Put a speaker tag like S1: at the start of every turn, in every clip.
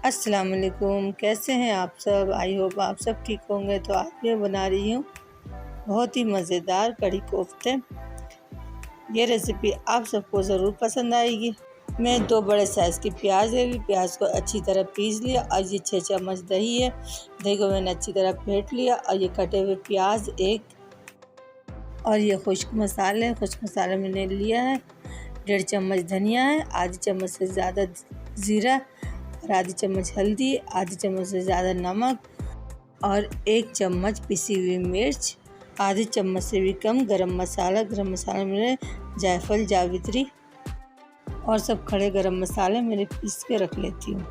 S1: अस्सलाम वालेकुम, कैसे हैं आप सब। आई होप आप सब ठीक होंगे। तो आज मैं बना रही हूँ बहुत ही मज़ेदार कढ़ी कोफ्ते। ये रेसिपी आप सबको ज़रूर पसंद आएगी। मैं 2 बड़े साइज़ की प्याज ले ली। प्याज को अच्छी तरह पीस लिया और ये 6 चम्मच दही है। दही को मैंने अच्छी तरह फेंट लिया और ये कटे हुए प्याज एक, और ये खुश्क मसाले। खुश्क मसाले मैंने लिया है 1.5 चम्मच धनिया है, आधी चम्मच से ज़्यादा ज़ीरा और आधी चम्मच हल्दी, आधी चम्मच से ज़्यादा नमक और 1 चम्मच पिसी हुई मिर्च, आधी चम्मच से भी कम गरम मसाला। गरम मसाला मैंने जायफल, जावित्री और सब खड़े गरम मसाले मैंने पीस के रख लेती हूँ।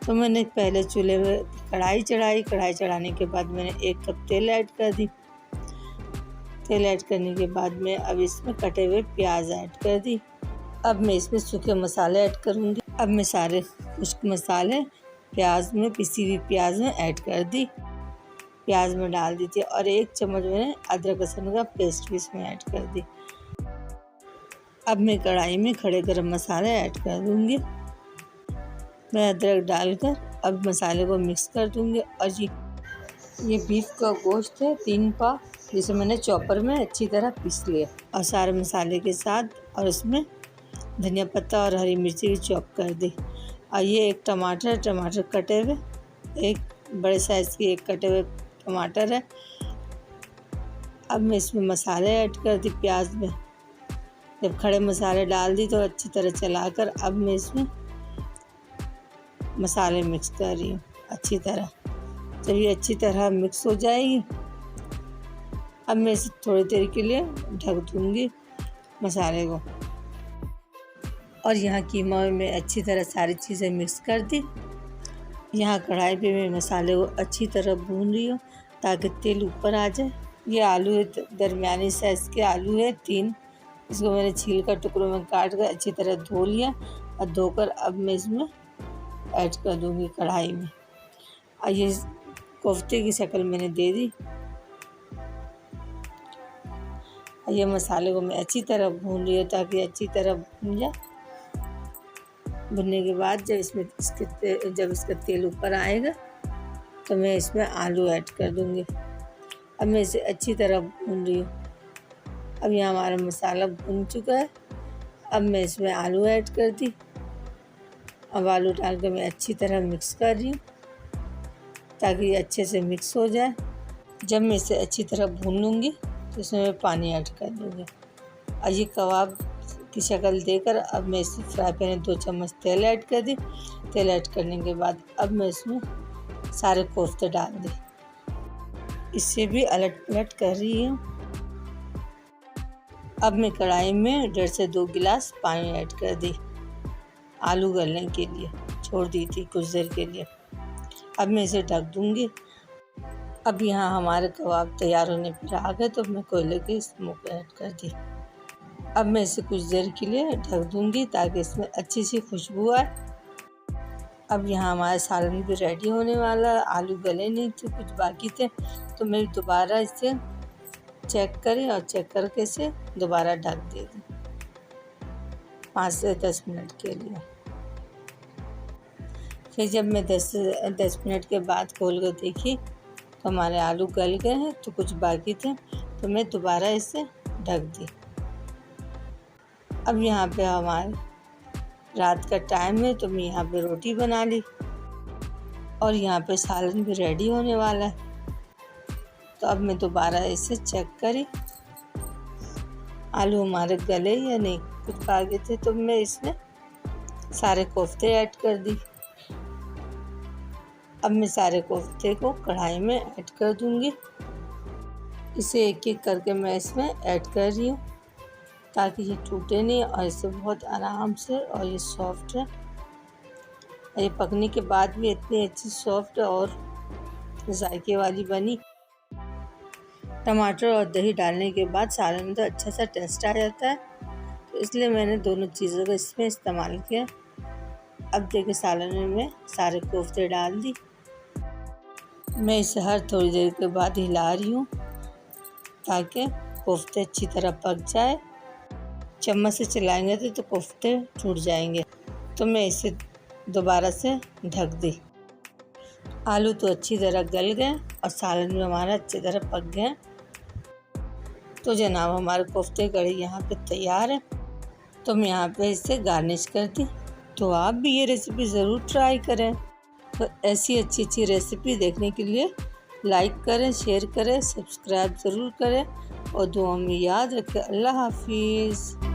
S1: तो मैंने पहले चूल्हे में कढ़ाई चढ़ाई। कढ़ाई चढ़ाने के बाद मैंने 1 कप तेल ऐड कर दी। तेल ऐड करने के बाद मैं अब इसमें कटे हुए प्याज ऐड कर दी। अब मैं इसमें सूखे मसाले ऐड करूँगी। अब मैं सारे खुश्क मसाले प्याज में, पिसी हुई प्याज में ऐड कर दी। प्याज में डाल दी थी और 1 चम्मच मैंने अदरक लहसुन का पेस्ट भी इसमें ऐड कर दी। अब मैं कढ़ाई में खड़े गरम मसाले ऐड कर दूँगी। मैं अदरक डालकर अब मसाले को मिक्स कर दूँगी। और ये बीफ का गोश्त है 3 पाव, जिसे मैंने चॉपर में अच्छी तरह पीस लिया और सारे मसाले के साथ, और इसमें धनिया पत्ता और हरी मिर्ची भी चॉप कर दी। और ये 1 टमाटर कटे हुए, 1 बड़े साइज़ की 1 कटे हुए टमाटर है। अब मैं इसमें मसाले ऐड कर दी प्याज में। जब खड़े मसाले डाल दी तो अच्छी तरह चलाकर अब मैं इसमें मसाले मिक्स कर रही हूँ अच्छी तरह। जब ये अच्छी तरह मिक्स हो जाएगी, अब मैं इसे थोड़ी देर के लिए ढक दूँगी मसाले को। और यहाँ कीमा में मैं अच्छी तरह सारी चीज़ें मिक्स कर दी। यहाँ कढ़ाई पे मैं मसाले को अच्छी तरह भून रही हूँ ताकि तेल ऊपर आ जाए। ये आलू है, दरमियानी साइज़ के आलू है 3। इसको मैंने छील कर टुकड़ों में काट कर अच्छी तरह धो लिया और धोकर अब मैं इसमें ऐड कर दूँगी कढ़ाई में। और ये कोफ्ते की शक्ल मैंने दे दी। और ये मसाले को मैं अच्छी तरह भून रही हूँ ताकि अच्छी तरह भून जाए। भुनने के बाद जब इसका तेल ऊपर आएगा तो मैं इसमें आलू ऐड कर दूँगी। अब मैं इसे अच्छी तरह भून रही हूँ। अब यहाँ हमारा मसाला भून चुका है। अब मैं इसमें आलू ऐड कर दी। अब आलू डाल कर मैं अच्छी तरह मिक्स कर रही हूँ ताकि ये अच्छे से मिक्स हो जाए। जब मैं इसे अच्छी तरह भून लूँगी तो इसमें मैं पानी ऐड कर दूँगी। और ये कबाब की शक्ल देकर अब मैं इस फ्राई पैन में 2 चम्मच तेल ऐड कर दी। तेल ऐड करने के बाद अब मैं इसमें सारे कोफ्ते डाल दी। इससे भी अलट पलट कर रही हूँ। अब मैं कढ़ाई में 1.5 से 2 गिलास पानी ऐड कर दी। आलू गलने के लिए छोड़ दी थी कुछ देर के लिए। अब मैं इसे ढक दूँगी। अब यहाँ हमारे कबाब तैयार होने पर आ गए तो मैं कोयले की स्मोक ऐड कर दी। अब मैं इसे कुछ देर के लिए ढक दूँगी ताकि इसमें अच्छी सी खुशबू आए। अब यहाँ हमारा सालन भी रेडी होने वाला। आलू गले नहीं थे, कुछ बाकी थे, तो मैं दोबारा इसे चेक करी और चेक करके इसे दोबारा ढक दे दी 5 से 10 मिनट के लिए। फिर जब मैं 10 मिनट के बाद खोल कर देखी तो हमारे आलू गल गए हैं, तो कुछ बाकी थे, तो मैं दोबारा इसे ढक दी। अब यहाँ पे हमारे रात का टाइम है तो मैं यहाँ पे रोटी बना ली और यहाँ पे सालन भी रेडी होने वाला है। तो अब मैं दोबारा इसे चेक करी आलू हमारे गले या नहीं, कुछ बाकी थे, तो मैं इसमें सारे कोफ्ते ऐड कर दी। अब मैं सारे कोफ्ते को कढ़ाई में ऐड कर दूँगी। इसे एक एक करके मैं इसमें ऐड कर रही हूँ ताकि ये टूटे नहीं और इसे बहुत आराम से, और ये सॉफ्ट है। ये पकने के बाद भी इतनी अच्छी सॉफ्ट और जायके वाली बनी। टमाटर और दही डालने के बाद सालन में तो अच्छा सा टेस्ट आ जाता है, तो इसलिए मैंने दोनों चीज़ों का इसमें इस्तेमाल किया। अब देखिए सालन में मैं सारे कोफ्ते डाल दी। मैं इसे हर थोड़ी देर के बाद हिला रही हूँ ताकि कोफ्ते अच्छी तरह पक जाए। चम्मच से चलाएंगे तो कोफ्ते टूट जाएंगे। तो मैं इसे दोबारा से ढक दी। आलू तो अच्छी तरह गल गए और सालन में हमारा अच्छी तरह पक गए। तो जनाब हमारे कोफ्ते कड़ी यहाँ पे तैयार है। तो मैं यहाँ पे इसे गार्निश कर दी। तो आप भी ये रेसिपी ज़रूर ट्राई करें। तो ऐसी अच्छी अच्छी रेसिपी देखने के लिए लाइक करें, शेयर करें, सब्सक्राइब ज़रूर करें और दुआ में याद रखें। अल्लाह हाफिज़।